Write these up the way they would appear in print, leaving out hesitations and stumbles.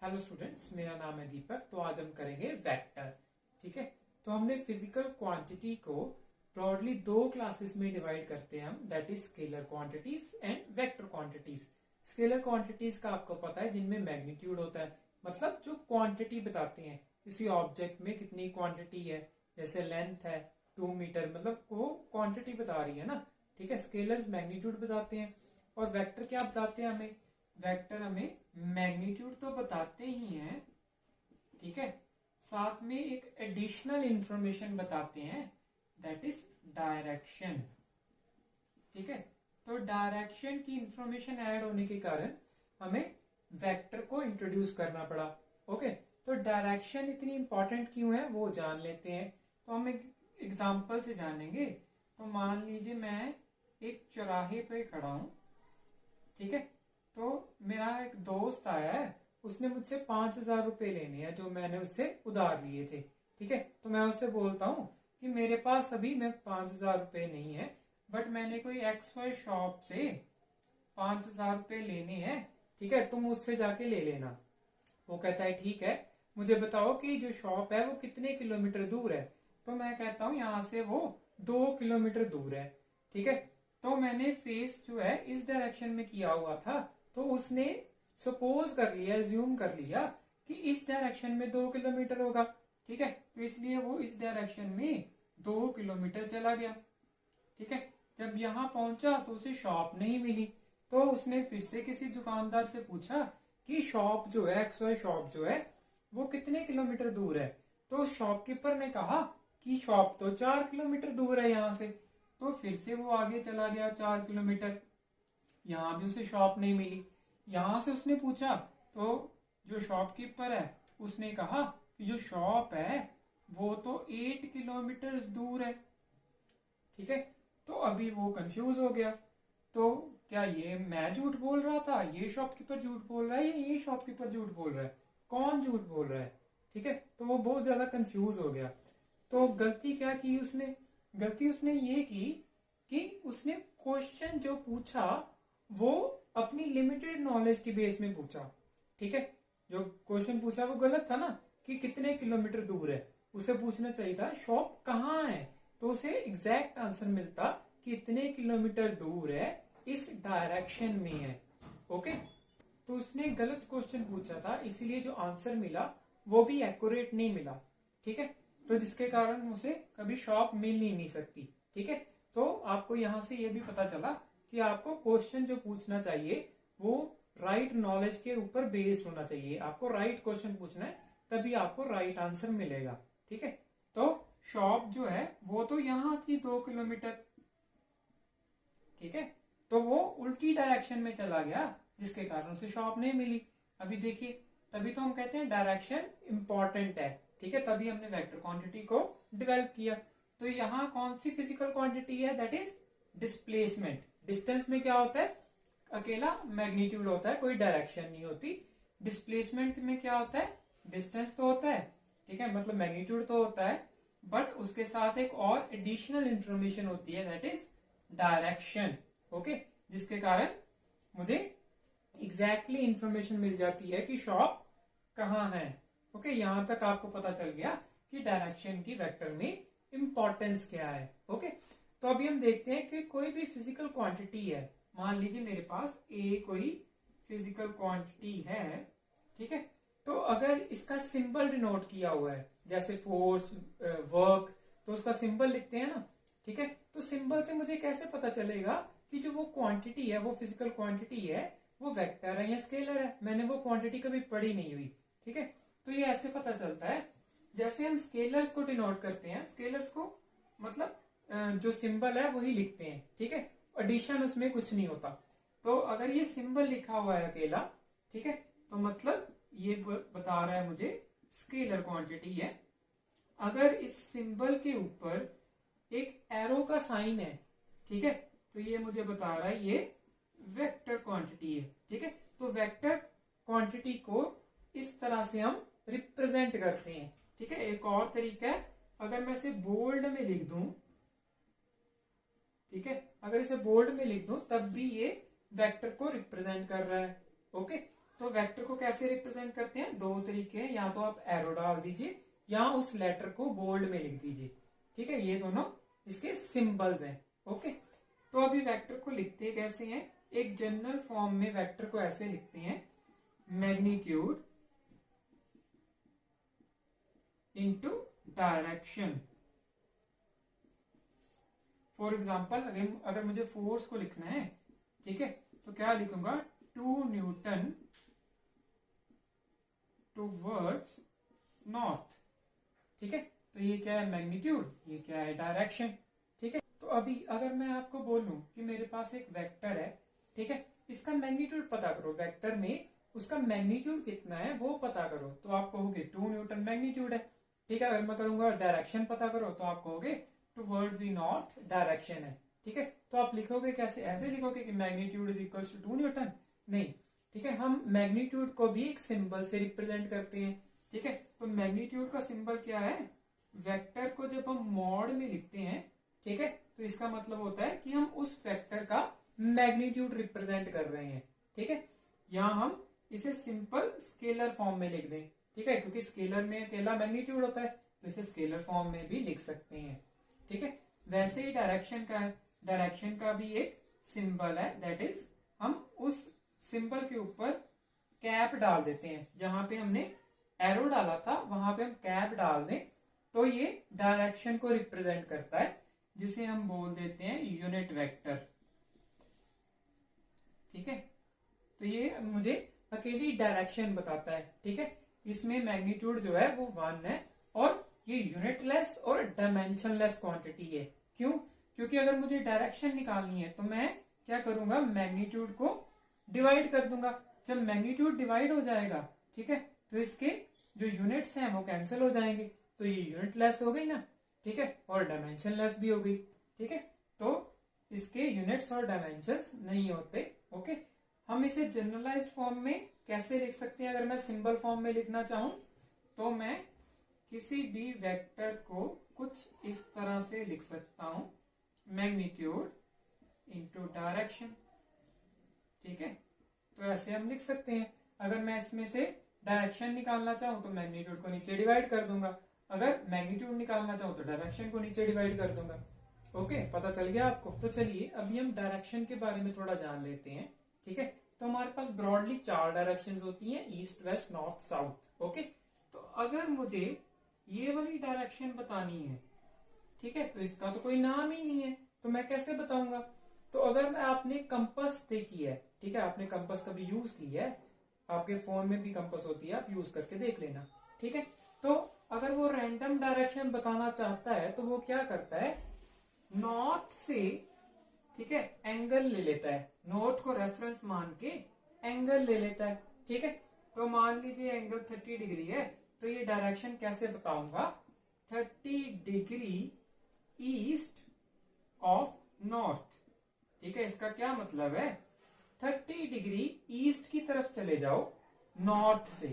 Hello students, मेरा नाम है दीपक। तो आज हम करेंगे वेक्टर। ठीक है। तो हमने फिजिकल क्वांटिटी को ब्रॉडली दो क्लासेस में डिवाइड करते हैं हम, that is scalar quantities and vector quantities. Scalar quantities का आपको पता है जिनमें मैग्नीट्यूड होता है, मतलब जो क्वांटिटी बताते हैं किसी ऑब्जेक्ट में कितनी क्वांटिटी है। जैसे लेंथ है 2 मीटर, मतलब वो क्वांटिटी बता रही है ना। ठीक है। स्केलर्स मैग्नीट्यूड बताते हैं और वेक्टर क्या बताते हैं हमें। वेक्टर हमें मैग्नीट्यूड तो बताते ही हैं, ठीक है, साथ में एक एडिशनल इंफॉर्मेशन बताते हैं, दैट इज डायरेक्शन। ठीक है। तो डायरेक्शन की इंफॉर्मेशन ऐड होने के कारण हमें वेक्टर को इंट्रोड्यूस करना पड़ा। ओके। तो डायरेक्शन इतनी इंपॉर्टेंट क्यों है वो जान लेते हैं। तो हम एक एग्जांपल से जानेंगे। तो मान लीजिए मैं एक चौराहे पे खड़ा हूं, ठीक है। तो मेरा एक दोस्त आया है, उसने मुझसे 5,000 रुपए लेने हैं जो मैंने उससे उधार लिए थे। ठीक है। तो मैं उससे बोलता हूँ कि मेरे पास अभी में 5,000 रुपए नहीं है, बट मैंने कोई XY शॉप से 5,000 रुपए लेने हैं, ठीक है, तुम उससे जाके ले लेना। वो कहता है ठीक है, मुझे बताओ कि जो शॉप है वो कितने किलोमीटर दूर है। तो मैं कहता हूँ यहाँ से वो 2 किलोमीटर दूर है। ठीक है। तो मैंने फेस जो है इस डायरेक्शन में किया हुआ था, तो उसने सपोज कर लिया, एज्यूम कर लिया कि इस डायरेक्शन में 2 किलोमीटर होगा। ठीक है। तो इसलिए वो इस डायरेक्शन में 2 किलोमीटर चला गया। ठीक है। जब यहाँ पहुंचा तो उसे शॉप नहीं मिली, तो उसने फिर से किसी दुकानदार से पूछा कि शॉप जो है, XY शॉप जो है वो कितने किलोमीटर दूर है। तो शॉपकीपर ने कहा कि शॉप तो 4 किलोमीटर दूर है यहाँ से। तो फिर से वो आगे चला गया 4 किलोमीटर, यहाँ भी उसे शॉप नहीं मिली। यहाँ से उसने पूछा तो जो शॉपकीपर है उसने कहा कि जो शॉप है वो तो 8 किलोमीटर दूर है। ठीक है। तो अभी वो कंफ्यूज हो गया। तो क्या ये मैं झूठ बोल रहा था, ये शॉपकीपर झूठ बोल रहा है, या ये शॉपकीपर झूठ बोल रहा है, कौन झूठ बोल रहा है। ठीक है। तो वो बहुत ज्यादा कंफ्यूज हो गया। तो गलती क्या की उसने, गलती उसने ये की कि उसने क्वेश्चन जो पूछा वो अपनी लिमिटेड नॉलेज की बेस में पूछा। ठीक है। जो क्वेश्चन पूछा वो गलत था ना, कि कितने किलोमीटर दूर है। उसे पूछना चाहिए था शॉप कहाँ है, तो उसे एग्जैक्ट आंसर मिलता कि इतने किलोमीटर दूर है, इस डायरेक्शन में है। ओके। तो उसने गलत क्वेश्चन पूछा था, इसलिए जो आंसर मिला वो भी एक्यूरेट नहीं मिला। ठीक है। तो जिसके कारण उसे कभी शॉप मिल ही नहीं सकती। ठीक है। तो आपको यहां से ये भी पता चला कि आपको क्वेश्चन जो पूछना चाहिए वो राइट नॉलेज के ऊपर बेस्ड होना चाहिए। आपको राइट क्वेश्चन पूछना है, तभी आपको राइट आंसर मिलेगा। ठीक है। तो शॉप जो है वो तो यहां थी 2 किलोमीटर। ठीक है। तो वो उल्टी डायरेक्शन में चला गया, जिसके कारण उसे शॉप नहीं मिली। अभी देखिए, तभी तो हम कहते हैं डायरेक्शन इंपॉर्टेंट है। ठीक है। तभी हमने वेक्टर क्वांटिटी को डेवलप किया। तो यहाँ कौन सी फिजिकल क्वांटिटी है, दैट इज डिस्प्लेसमेंट। डिस्टेंस में क्या होता है, अकेला मैग्नीट्यूड होता है, कोई डायरेक्शन नहीं होती। डिस्प्लेसमेंट में क्या होता है, डिस्टेंस तो होता है, ठीक है, मतलब मैग्नीट्यूड तो होता है, बट उसके साथ एक और एडिशनल इंफॉर्मेशन होती है, दैट इज डायरेक्शन। ओके। जिसके कारण मुझे एग्जैक्टली इंफॉर्मेशन मिल जाती है कि शॉप कहाँ है। ओके। यहां तक आपको पता चल गया कि डायरेक्शन की वेक्टर में इंपॉर्टेंस क्या है। ओके। तो अभी हम देखते हैं कि कोई भी फिजिकल क्वांटिटी है, मान लीजिए मेरे पास ए कोई फिजिकल क्वांटिटी है, ठीक है। तो अगर इसका सिंबल डिनोट किया हुआ है, जैसे फोर्स, वर्क, तो उसका सिंबल लिखते हैं ना। ठीक है। तो सिंबल से मुझे कैसे पता चलेगा कि जो वो क्वांटिटी है, वो फिजिकल क्वांटिटी है, वो वेक्टर है या स्केलर है। मैंने वो क्वांटिटी कभी पढ़ी नहीं हुई। ठीक है। तो ये ऐसे पता चलता है, जैसे हम स्केलर्स को डिनोट करते हैं, स्केलर्स को मतलब जो सिंबल है वही लिखते हैं। ठीक है। एडिशन उसमें कुछ नहीं होता। तो अगर ये सिंबल लिखा हुआ है अकेला, ठीक है, तो मतलब ये बता रहा है मुझे स्केलर क्वांटिटी है। अगर इस सिंबल के ऊपर एक एरो का साइन है, ठीक है, तो ये मुझे बता रहा है ये वेक्टर क्वांटिटी है। ठीक है। तो वेक्टर क्वांटिटी को इस तरह से हम रिप्रेजेंट करते हैं। ठीक है। एक और तरीका है, अगर मैं इसे बोल्ड में लिख दूं, ठीक है, अगर इसे बोल्ड में लिख दूं तब भी ये वेक्टर को रिप्रेजेंट कर रहा है। ओके। तो वेक्टर को कैसे रिप्रेजेंट करते हैं, दो तरीके हैं, या तो आप एरो डाल दीजिए या उस लेटर को बोल्ड में लिख दीजिए। ठीक है, ये दोनों इसके सिंबल्स हैं। ओके, तो अभी वेक्टर को लिखते कैसे हैं, एक जनरल फॉर्म में वेक्टर को ऐसे लिखते हैं, magnitude into direction. For example अगर मुझे फोर्स को लिखना है, ठीक है, तो क्या लिखूंगा, 2 न्यूटन टूवर्ड्स नॉर्थ। ठीक है, तो ये क्या है, मैग्नीट्यूड, ये क्या है, डायरेक्शन। ठीक है, तो अभी अगर मैं आपको बोलूं कि मेरे पास एक वेक्टर है, ठीक है, इसका मैग्नीट्यूड पता करो, वेक्टर में उसका मैग्नीट्यूड कितना है वो पता करो, तो आप कहोगे 2 न्यूटन मैग्नीट्यूड है। ठीक है, अगर मैं करूंगा डायरेक्शन पता करो, तो आप कहोगे टुवर्ड्स द नॉर्थ डायरेक्शन है। ठीक है, तो आप लिखोगे कैसे, ऐसे लिखोगे कि magnitude is equal to 2 newton, नहीं। ठीक है, हम मैग्नीट्यूड को भी एक सिंबल से रिप्रेजेंट करते हैं। ठीक है, तो मैग्नीट्यूड का सिंबल क्या है, वेक्टर को जब हम मॉड में लिखते हैं, ठीक है, तो इसका मतलब होता है कि हम उस वेक्टर का मैग्नीट्यूड रिप्रेजेंट कर रहे हैं। ठीक है, यहां हम इसे सिंपल स्केलर फॉर्म में लिख दें। ठीक है, क्योंकि स्केलर में अकेला मैग्नीट्यूड होता है, तो इसे स्केलर फॉर्म में भी लिख सकते हैं। ठीक है, वैसे ही डायरेक्शन का है, डायरेक्शन का भी एक सिंबल है, दैट इज हम उस सिंबल के ऊपर कैप डाल देते हैं, जहां पे हमने एरो डाला था वहां पे हम कैप डाल दें, तो ये डायरेक्शन को रिप्रेजेंट करता है, जिसे हम बोल देते हैं यूनिट वेक्टर। ठीक है, तो ये मुझे अकेली डायरेक्शन बताता है। ठीक है, इसमें मैग्नीट्यूड जो है वो 1 है, और ये यूनिटलेस और डायमेंशनलेस क्वांटिटी है। क्यों, क्योंकि अगर मुझे डायरेक्शन निकालनी है तो मैं क्या करूंगा, मैग्नीट्यूड को डिवाइड कर दूंगा। जब मैग्नीट्यूड डिवाइड हो जाएगा, ठीक है, तो इसके जो यूनिट्स हैं वो कैंसिल हो जाएंगे, तो ये यूनिटलेस हो गई ना। ठीक है, और डायमेंशनलेस भी हो गई। ठीक है, तो इसके यूनिट्स और डायमेंशंस नहीं होते। ओके, हम इसे जनरलाइज्ड फॉर्म में कैसे लिख सकते हैं, अगर मैं सिंबल फॉर्म में लिखना चाहूं तो मैं किसी भी वेक्टर को कुछ इस तरह से लिख सकता हूं, मैग्नीट्यूड इंटू डायरेक्शन। ठीक है, तो ऐसे हम लिख सकते हैं। अगर मैं इसमें से डायरेक्शन निकालना चाहूं तो मैग्नीट्यूड को नीचे डिवाइड कर दूंगा, अगर मैग्नीट्यूड निकालना चाहूं तो डायरेक्शन को नीचे डिवाइड कर दूंगा। ओके, पता चल गया आपको। तो चलिए अभी हम डायरेक्शन के बारे में थोड़ा जान लेते हैं। ठीक है, तो हमारे पास ब्रॉडली 4 डायरेक्शंस होती हैं, east, west, north, south. Okay, तो अगर मुझे ये वाली डायरेक्शन बतानी है, ठीक है, तो इसका तो कोई नाम ही नहीं है, तो मैं कैसे बताऊंगा। तो अगर मैं, आपने कंपास देखी है, ठीक है, आपने कंपास कभी यूज की है, आपके फोन में भी कंपास होती है, आप यूज करके देख लेना। ठीक है, तो अगर वो रैंडम डायरेक्शन बताना चाहता है तो वो क्या करता है, नॉर्थ से, ठीक है, एंगल ले लेता है, नॉर्थ को रेफरेंस मान के एंगल ले लेता है। ठीक है, तो मान लीजिए एंगल 30 डिग्री है, तो ये डायरेक्शन कैसे बताऊंगा, 30 डिग्री ईस्ट ऑफ नॉर्थ। ठीक है, इसका क्या मतलब है, 30 डिग्री ईस्ट की तरफ चले जाओ नॉर्थ से।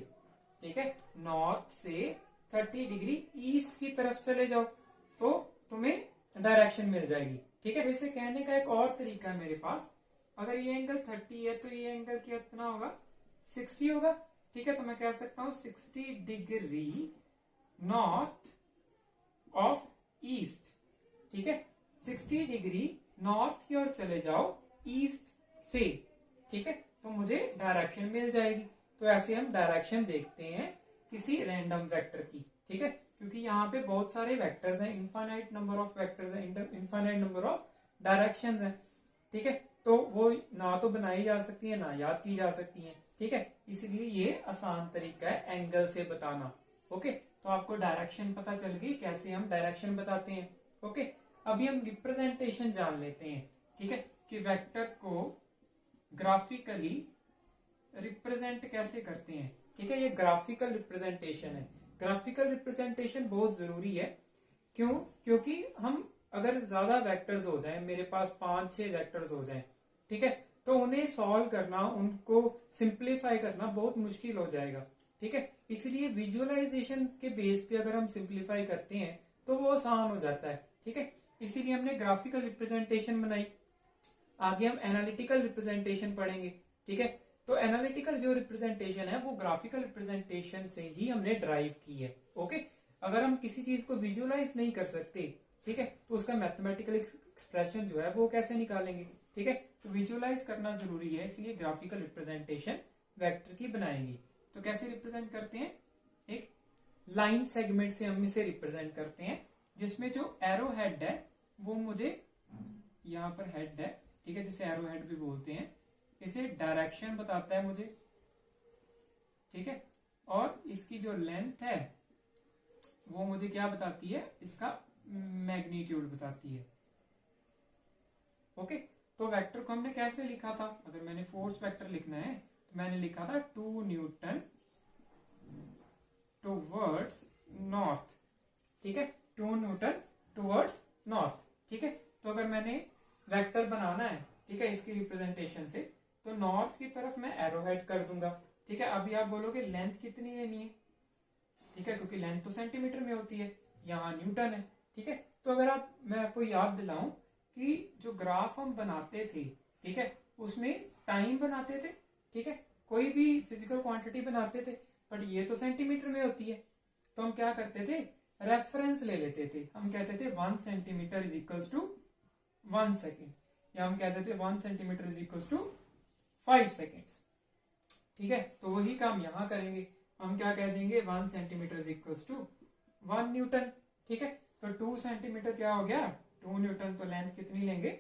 ठीक है, नॉर्थ से 30 डिग्री ईस्ट की तरफ चले जाओ तो तुम्हें डायरेक्शन मिल जाएगी। ठीक है, तो इसे कहने का एक और तरीका है मेरे पास, अगर ये एंगल 30 है तो ये एंगल कितना होगा, 60 होगा। ठीक है, तो मैं कह सकता हूं 60 डिग्री नॉर्थ ऑफ ईस्ट। ठीक है, 60 डिग्री नॉर्थ की ओर चले जाओ ईस्ट से। ठीक है, तो मुझे डायरेक्शन मिल जाएगी। तो ऐसे हम डायरेक्शन देखते हैं किसी रैंडम वेक्टर की। ठीक है, क्योंकि यहाँ पे बहुत सारे वेक्टर्स हैं, इनफाइनाइट नंबर ऑफ वेक्टर्स हैं, इनफाइनाइट नंबर ऑफ डायरेक्शंस हैं। ठीक है, तो वो ना तो बनाई जा सकती है ना याद की जा सकती है। ठीक है, इसलिए ये आसान तरीका है एंगल से बताना। ओके, तो आपको डायरेक्शन पता चल गई, कैसे हम डायरेक्शन बताते हैं। ओके, अभी हम रिप्रेजेंटेशन जान लेते हैं। ठीक है, कि वेक्टर को ग्राफिकली रिप्रेजेंट कैसे करते हैं। ठीक है, ये ग्राफिकल रिप्रेजेंटेशन है। ग्राफिकल रिप्रेजेंटेशन बहुत जरूरी है। क्यों, क्योंकि हम अगर ज्यादा वेक्टर्स हो जाएं, मेरे पास 5-6 वेक्टर्स हो जाएं, ठीक है, तो उन्हें सॉल्व करना, उनको सिंप्लीफाई करना बहुत मुश्किल हो जाएगा। ठीक है, इसलिए विजुअलाइजेशन के बेस पे अगर हम सिंप्लीफाई करते हैं तो वो आसान हो जाता है। ठीक है, इसीलिए हमने ग्राफिकल रिप्रेजेंटेशन बनाई। आगे हम एनालिटिकल रिप्रेजेंटेशन पढ़ेंगे। ठीक है, तो एनालिटिकल जो रिप्रेजेंटेशन है वो ग्राफिकल रिप्रेजेंटेशन से ही हमने ड्राइव की है। ओके, अगर हम किसी चीज को विजुअलाइज नहीं कर सकते, ठीक है, तो उसका मैथमेटिकल एक्सप्रेशन जो है वो कैसे निकालेंगे। ठीक है, तो विजुअलाइज करना जरूरी है, इसलिए ग्राफिकल रिप्रेजेंटेशन वेक्टर की बनाएंगे। तो कैसे रिप्रेजेंट करते हैं, एक लाइन सेगमेंट से हम इसे रिप्रेजेंट करते हैं, जिसमें जो एरो हेड है वो मुझे यहां पर हेड है, ठीक है, जिसे एरो हेड भी बोलते हैं, इसे डायरेक्शन बताता है मुझे, ठीक है, और इसकी जो लेंथ है वो मुझे क्या बताती है, इसका मैग्नीट्यूड बताती है। ओके, तो वेक्टर को हमने कैसे लिखा था, अगर मैंने फोर्स वेक्टर लिखना है तो मैंने लिखा था 2 न्यूटन टूवर्ड्स नॉर्थ, ठीक है, 2 न्यूटन टूवर्ड्स नॉर्थ, ठीक है। तो अगर मैंने वेक्टर बनाना है, ठीक है, इसकी रिप्रेजेंटेशन से, तो नॉर्थ की तरफ मैं एरो हेड कर दूंगा, ठीक है। अभी आप बोलोगे लेंथ कितनी लेनी है, ठीक है, क्योंकि लेंथ तो सेंटीमीटर में होती है, यहाँ न्यूटन है, ठीक है। तो अगर मैं आपको याद दिलाऊं कि जो ग्राफ हम बनाते थे, ठीक है, उसमें टाइम बनाते थे, ठीक है, कोई भी फिजिकल क्वांटिटी बनाते थे, बट ये तो सेंटीमीटर में होती है, तो हम क्या करते थे, रेफरेंस ले लेते थे, हम कहते थे 1 centimetre is equals to 1 second, या हम कहते थे 1 centimetre is equals to 5 seconds, ठीक है। तो वही काम यहां करेंगे, हम क्या कह देंगे, 1 centimetre is equals to 1 newton, ठीक है। तो 2 सेंटीमीटर क्या हो गया, 2 न्यूटन, तो लेंथ कितनी लेंगे,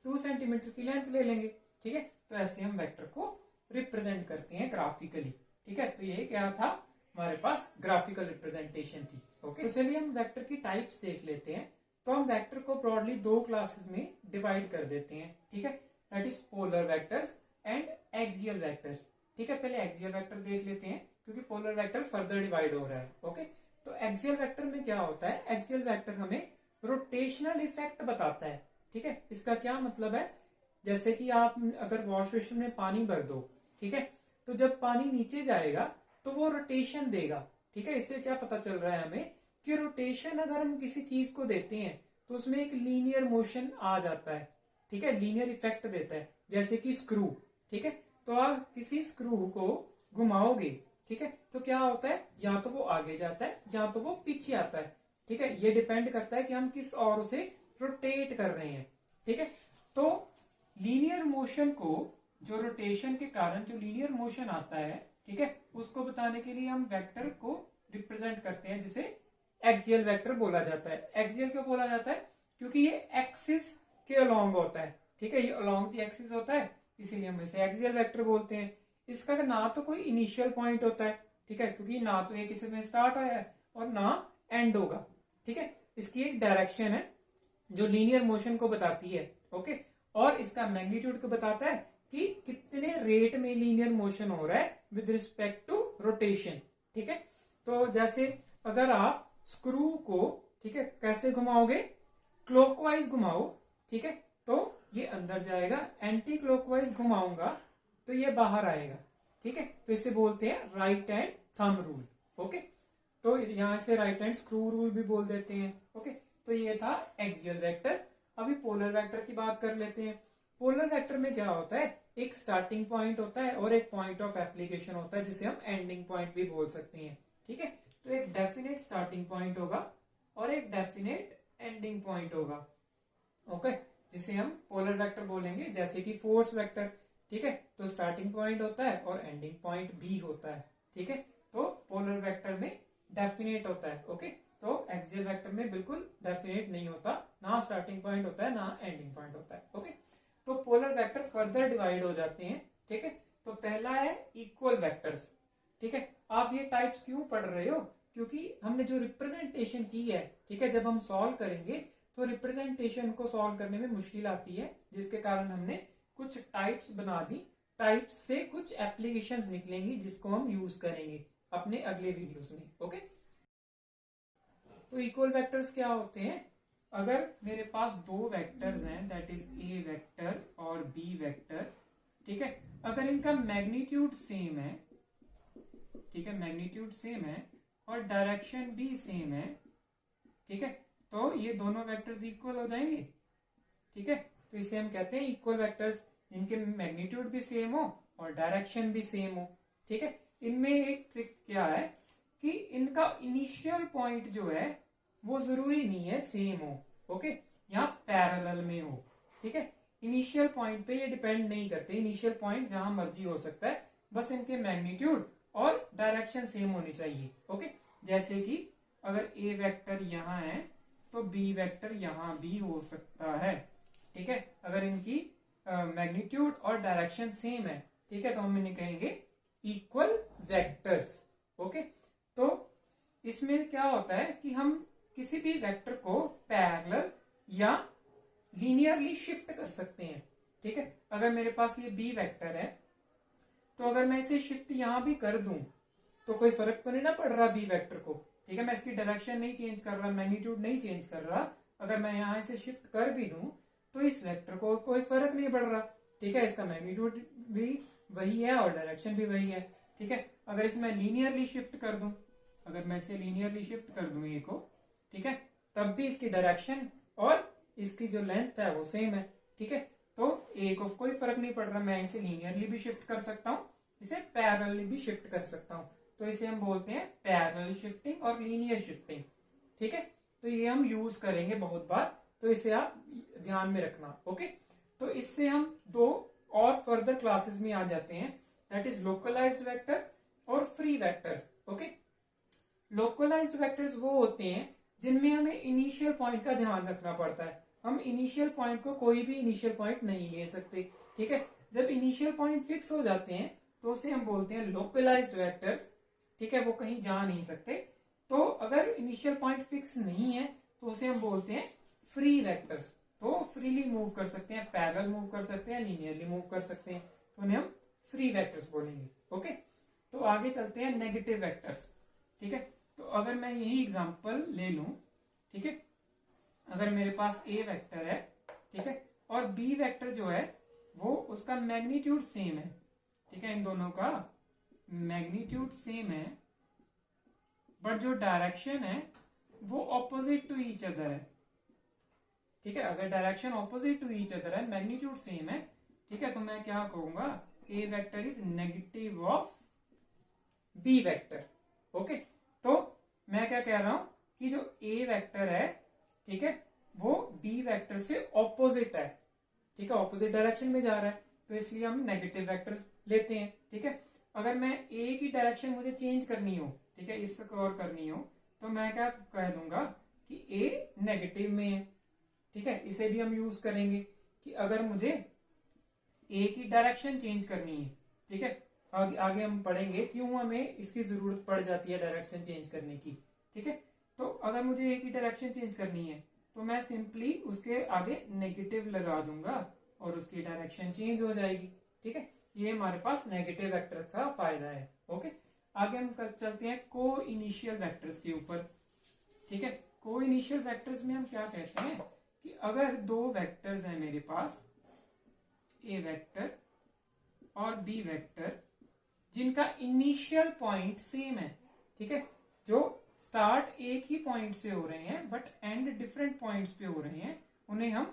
2 सेंटीमीटर की लेंथ ले लेंगे, ठीक है। तो ऐसे हम वेक्टर को रिप्रेजेंट करते हैं ग्राफिकली, ठीक है। तो ये क्या था, हमारे पास ग्राफिकल रिप्रेजेंटेशन थी। ओके, तो चलिए हम वेक्टर की टाइप्स देख लेते हैं। तो हम वेक्टर को ब्रॉडली 2 क्लासेस में डिवाइड कर देते हैं, ठीक है, that is polar vectors and axial vectors, ठीक है। पहले एक्सियल वेक्टर देख लेते हैं, क्योंकि पोलर वेक्टर फर्दर डिवाइड हो रहा है। ओके, तो एक्सियल वेक्टर में क्या होता है, एक्सियल वेक्टर हमें रोटेशनल इफेक्ट बताता है, ठीक है। इसका क्या मतलब है, जैसे कि आप अगर वॉश बेसिन में पानी भर दो, ठीक है, तो जब पानी नीचे जाएगा तो वो रोटेशन देगा, ठीक है। इससे क्या पता चल रहा है हमें कि रोटेशन अगर हम किसी चीज को देते हैं तो उसमें एक लीनियर मोशन आ जाता है, ठीक है, लीनियर इफेक्ट देता है, जैसे कि स्क्रू, ठीक है। तो आप किसी स्क्रू को घुमाओगे, ठीक है, तो क्या होता है, या तो वो आगे जाता है या तो वो पीछे आता है, ठीक है। ये डिपेंड करता है कि हम किस ओर उसे रोटेट कर रहे हैं, ठीक है। तो लीनियर मोशन को, जो रोटेशन के कारण जो लीनियर मोशन आता है, ठीक है, उसको बताने के लिए हम वेक्टर को रिप्रेजेंट करते हैं, जिसे एक्सियल वेक्टर बोला जाता है। एक्सियल क्यों बोला जाता है, क्योंकि ये एक्सिस के अलोंग होता है, ठीक है, ये अलोंग द एक्सिस होता है, इसीलिए हम इसे एक्सियल वेक्टर बोलते हैं। इसका ना तो कोई इनिशियल पॉइंट होता है, ठीक है, क्योंकि ना तो ये किसी में स्टार्ट आया है और ना एंड होगा, ठीक है। इसकी एक डायरेक्शन है जो लीनियर मोशन को बताती है, ओके, और इसका मैग्नीट्यूड को बताता है कि कितने रेट में लीनियर मोशन हो रहा है विद रिस्पेक्ट टू रोटेशन, ठीक है। तो जैसे अगर आप स्क्रू को, ठीक है, कैसे घुमाओगे, क्लॉकवाइज घुमाओ, ठीक है, तो ये अंदर जाएगा, एंटी क्लॉकवाइज घुमाऊंगा तो ये बाहर आएगा, ठीक है। तो इसे बोलते हैं right hand thumb rule, okay. तो यहां से राइट हैंड स्क्रू रूल भी बोल देते हैं, ओके। तो ये था एक्सियल वेक्टर। अभी पोलर वेक्टर की बात कर लेते हैं। पोलर वेक्टर में क्या होता है, एक स्टार्टिंग पॉइंट होता है और एक पॉइंट ऑफ एप्लीकेशन होता है, जिसे हम एंडिंग पॉइंट भी बोल सकते हैं, ठीक है। तो एक डेफिनेट स्टार्टिंग पॉइंट होगा और एक डेफिनेट एंडिंग पॉइंट होगा, ओके, जिसे हम पोलर वेक्टर बोलेंगे। जैसे कि फोर्स वेक्टर, ठीक है, तो स्टार्टिंग पॉइंट होता है और एंडिंग पॉइंट भी होता है, ठीक है। तो पोलर वेक्टर में डेफिनेट होता है, ओके। तो एक्सियल वेक्टर में बिल्कुल डेफिनेट नहीं होता, ना स्टार्टिंग पॉइंट होता है ना एंडिंग पॉइंट होता है, ओके। तो पोलर वेक्टर फर्दर डिवाइड हो जाते हैं, ठीक है। तो पहला है इक्वल वेक्टर्स, ठीक है। आप ये टाइप्स क्यों पढ़ रहे हो, क्योंकि हमने जो रिप्रेजेंटेशन की है, ठीक है, जब हम सॉल्व करेंगे तो रिप्रेजेंटेशन को सॉल्व करने में मुश्किल आती है, जिसके कारण हमने कुछ टाइप्स बना दी, टाइप्स से कुछ एप्लीकेशंस निकलेंगी जिसको हम यूज करेंगे अपने अगले वीडियोस में, ओके। तो इक्वल वेक्टर्स क्या होते हैं, अगर मेरे पास 2 वेक्टर्स हैं, दैट इज ए वेक्टर और बी वेक्टर, ठीक है, अगर इनका मैग्नीट्यूड सेम है, ठीक है, मैग्नीट्यूड सेम है और डायरेक्शन भी सेम है, ठीक है, तो ये दोनों वेक्टर्स इक्वल हो जाएंगे, ठीक है। तो इसे हम कहते हैं इक्वल वेक्टर्स, जिनके मैग्नीट्यूड भी सेम हो और डायरेक्शन भी सेम हो। ठीक है, इनमें एक ट्रिक क्या है कि इनका इनिशियल पॉइंट जो है वो जरूरी नहीं है सेम हो। ओके, यहाँ पैरेलल में हो। ठीक है, इनिशियल पॉइंट पे ये डिपेंड नहीं करते, इनिशियल पॉइंट जहां मर्जी हो सकता है, बस इनके मैग्नीट्यूड और डायरेक्शन सेम होनी चाहिए। ओके, जैसे कि अगर ए वेक्टर यहाँ है तो बी वेक्टर यहाँ भी हो सकता है। ठीक है, अगर इनकी मैग्नीट्यूड और डायरेक्शन सेम है, ठीक है, तो हम इन्हें कहेंगे इक्वल वेक्टर्स। ओके, तो इसमें क्या होता है कि हम किसी भी वेक्टर को पैरेलल या लीनियरली शिफ्ट कर सकते हैं। ठीक है, अगर मेरे पास ये बी वेक्टर है तो अगर मैं इसे शिफ्ट यहां भी कर दूं तो कोई फर्क तो नहीं ना पड़ रहा बी वेक्टर को। ठीक है, मैं इसकी डायरेक्शन नहीं चेंज कर रहा, मैग्नीट्यूड नहीं चेंज कर रहा। अगर मैं यहां इसे शिफ्ट कर भी दूं तो इस वेक्टर को कोई फर्क नहीं पड़ रहा। ठीक है, इसका मैग्नीट्यूड भी वही है और डायरेक्शन भी वही है। ठीक है, अगर इसमें लीनियरली शिफ्ट कर दूं, अगर मैं इसे लीनियरली शिफ्ट कर दूं ए को, ठीक है, तब भी इसकी डायरेक्शन और इसकी जो लेंथ है वो सेम है। ठीक है, तो ए को कोई फर्क नहीं पड़ रहा, मैं इसे लीनियरली भी शिफ्ट कर सकता हूं, इसे पैरेलली भी शिफ्ट कर सकता हूं। तो इसे हम बोलते हैं पैरेलल शिफ्टिंग और लीनियर शिफ्टिंग। ठीक है, तो ये हम यूज करेंगे बहुत बार, तो इसे आप ध्यान में रखना। ओके, तो इससे हम दो और फर्दर क्लासेस में आ जाते हैं, दैट इज लोकलाइज्ड वेक्टर और free vectors. Okay, localised vectors वो होते हैं जिनमें हमें इनिशियल पॉइंट का ध्यान रखना पड़ता है। हम इनिशियल पॉइंट को कोई भी इनिशियल पॉइंट नहीं ले सकते। ठीक है, जब इनिशियल पॉइंट फिक्स हो जाते हैं तो उसे हम बोलते हैं लोकलाइज्ड वेक्टर्स। ठीक है, वो कहीं जा नहीं सकते। तो अगर इनिशियल पॉइंट फिक्स नहीं है तो उसे हम बोलते हैं फ्री वेक्टर्स। तो फ्रीली मूव कर सकते हैं, पैरेलल मूव कर सकते हैं, लीनियरली मूव कर सकते हैं, तो उन्हें हम फ्री वेक्टर्स बोलेंगे। ओके, तो आगे चलते हैं नेगेटिव वेक्टर्स। ठीक है, तो अगर मैं यही एग्जांपल ले लूं, ठीक है, अगर मेरे पास ए वेक्टर है, ठीक है, और बी वेक्टर जो है वो उसका मैग्नीट्यूड सेम है। ठीक है, इन दोनों का मैग्नीट्यूड सेम है, बट जो डायरेक्शन है वो ऑपोजिट टू ईच अदर है। ठीक है, अगर direction opposite to each other है, मैग्नीट्यूड सेम है, ठीक है, तो मैं क्या कहूंगा, A vector is negative of B vector. Okay, तो मैं क्या कह रहा हूं कि जो ए वेक्टर है, ठीक है, वो बी वेक्टर से ऑपोजिट है। ठीक है, ऑपोजिट डायरेक्शन में जा रहा है, तो इसलिए हम नेगेटिव वेक्टर लेते हैं। ठीक है, अगर मैं ए की डायरेक्शन मुझे चेंज करनी हो, ठीक है, इसको कवर करनी हो, तो मैं क्या कह दूंगा कि ए नेगेटिव में है। ठीक है, इसे भी हम यूज करेंगे कि अगर मुझे ए की डायरेक्शन चेंज करनी है, ठीक है, आगे हम पढ़ेंगे क्यों हमें इसकी जरूरत पड़ जाती है डायरेक्शन चेंज करने की। ठीक है, तो अगर मुझे ए की डायरेक्शन चेंज करनी है तो मैं सिंपली उसके आगे नेगेटिव लगा दूंगा और उसकी डायरेक्शन चेंज हो जाएगी। ठीक है, ये हमारे पास नेगेटिव वेक्टर का फायदा है। ओके, आगे हम चलते हैं को इनिशियल वेक्टर्स के ऊपर। ठीक है, को इनिशियल वेक्टर्स में हम क्या कहते हैं कि अगर दो वेक्टर्स हैं मेरे पास, ए वेक्टर और बी वेक्टर, जिनका इनिशियल पॉइंट सेम है, ठीक है, जो स्टार्ट एक ही पॉइंट से हो रहे हैं बट एंड डिफरेंट पॉइंट्स पे हो रहे हैं, उन्हें हम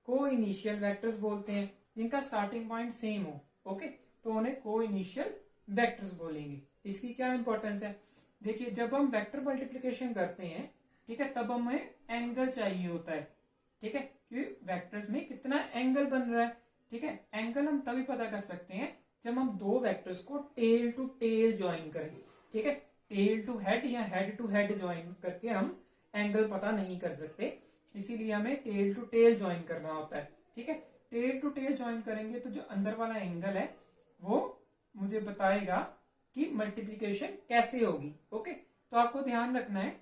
को इनिशियल वेक्टर्स बोलते हैं, जिनका स्टार्टिंग पॉइंट सेम हो। ओके, तो उन्हें को इनिशियल वेक्टर्स बोलेंगे। इसकी क्या इंपॉर्टेंस है, देखिए, जब हम वेक्टर मल्टीप्लिकेशन करते हैं, ठीक है, तब हमें एंगल चाहिए होता है। ठीक है, क्योंकि वेक्टर्स में कितना एंगल बन रहा है। ठीक है, एंगल हम तभी पता कर सकते हैं जब हम दो वेक्टर्स को टेल टू टेल ज्वाइन करें। ठीक है, टेल टू हेड या हेड टू हेड ज्वाइन करके हम एंगल पता नहीं कर सकते, इसीलिए हमें टेल टू टेल ज्वाइन करना होता है। ठीक है, टेल टू टेल ज्वाइन करेंगे तो जो अंदर वाला एंगल है वो मुझे बताएगा कि मल्टीप्लीकेशन कैसे होगी। ओके, तो आपको ध्यान रखना है,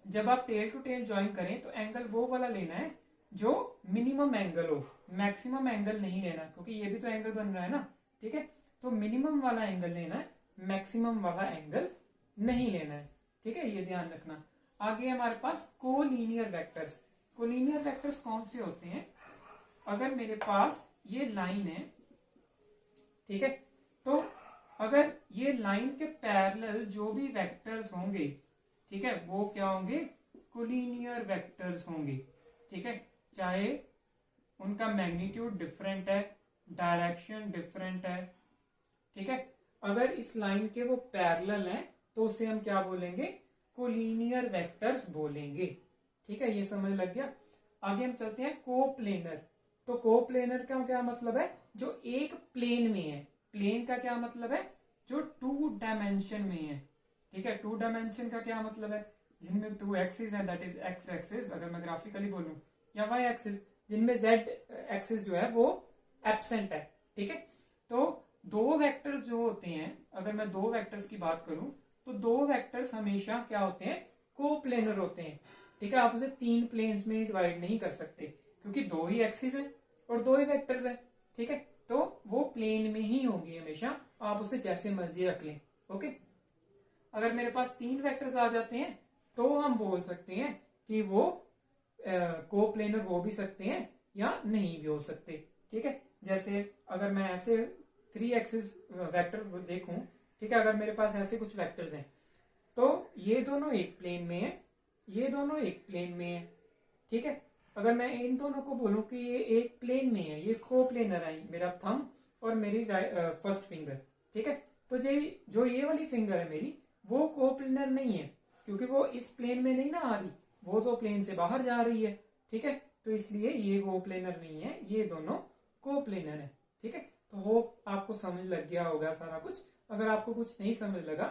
जब आप टेल टू टेल ज्वाइन करें तो एंगल वो वाला लेना है जो मिनिमम एंगल हो, मैक्सिमम एंगल नहीं लेना, क्योंकि ये भी तो एंगल बन रहा है ना। ठीक है, तो मिनिमम वाला एंगल लेना है, मैक्सिमम वाला एंगल नहीं लेना है। ठीक है, ये ध्यान रखना। आगे हमारे पास कोलिनियर वेक्टर्स। कोलिनियर वेक्टर्स कौन से होते हैं, अगर मेरे पास ये लाइन है, ठीक है, तो अगर ये लाइन के पैरेलल जो भी वेक्टर्स होंगे, ठीक है, वो क्या होंगे, कोलिनियर वेक्टर्स होंगे। ठीक है, चाहे उनका मैग्नीट्यूड डिफरेंट है, डायरेक्शन डिफरेंट है, ठीक है। अगर इस लाइन के वो पैरेलल हैं तो उसे हम क्या बोलेंगे, कोलिनियर वेक्टर्स बोलेंगे। ठीक है, ये समझ लग गया। आगे हम चलते हैं कोप्लेनर। तो कोप्लेनर का क्या मतलब है, जो एक प्लेन में है। प्लेन का क्या मतलब है, जो 2 डायमेंशन में है। ठीक है, 2 डायमेंशन का क्या मतलब है, जिनमें 2 एक्सिस है, दैट इज एक्स एक्सिस अगर मैं ग्राफिकली बोलूं, या वाई एक्सिस, जिनमें जेड एक्सिस जो है वो एब्सेंट है। ठीक है, तो 2 वेक्टर्स जो होते हैं, अगर मैं 2 वेक्टर्स की बात करूं तो 2 वेक्टर्स हमेशा क्या होते हैं, कोप्लेनर होते हैं। ठीक है, आप उसे 3 प्लेन्स में डिवाइड नहीं कर सकते, क्योंकि 2 ही एक्सिस है और 2 ही वेक्टर्स है। ठीक है, तो वो प्लेन में ही होंगे हमेशा, आप उसे जैसे मर्जी रख लें। ओके, अगर मेरे पास 3 वेक्टर्स आ जाते हैं तो हम बोल सकते हैं कि वो कोप्लेनर हो भी सकते हैं या नहीं भी हो सकते। ठीक है, जैसे अगर मैं ऐसे 3 एक्सिस वेक्टर देखूं, ठीक है, अगर मेरे पास ऐसे कुछ वेक्टर्स हैं तो ये दोनों एक प्लेन में है, ये दोनों एक प्लेन में है। ठीक है, अगर मैं इन दोनों को बोलूं कि ये एक प्लेन में है, ये कोप्लेनर है, मेरा थंब और मेरी फर्स्ट फिंगर। ठीक है, तो जो ये वाली फिंगर है मेरी, वो कोप्लेनर नहीं है, क्योंकि वो इस प्लेन में नहीं ना आ रही, वो तो प्लेन से बाहर जा रही है। ठीक है, तो इसलिए ये कोप्लेनर नहीं है, ये दोनों कोप्लेनर है। ठीक है, तो होप आपको समझ लग गया होगा सारा कुछ। अगर आपको कुछ नहीं समझ लगा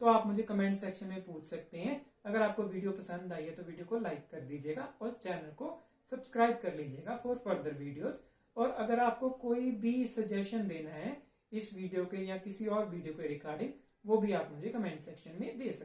तो आप मुझे कमेंट सेक्शन में पूछ सकते हैं। अगर आपको वीडियो पसंद आई है तो वीडियो को लाइक कर दीजिएगा और चैनल को सब्सक्राइब कर लीजिएगा फॉर फर्दर वीडियोस। और अगर आपको कोई भी सजेशन देना है इस वीडियो के या किसी और वीडियो के रिगार्डिंग, वो भी आप मुझे कमेंट सेक्शन में दे सकते हैं।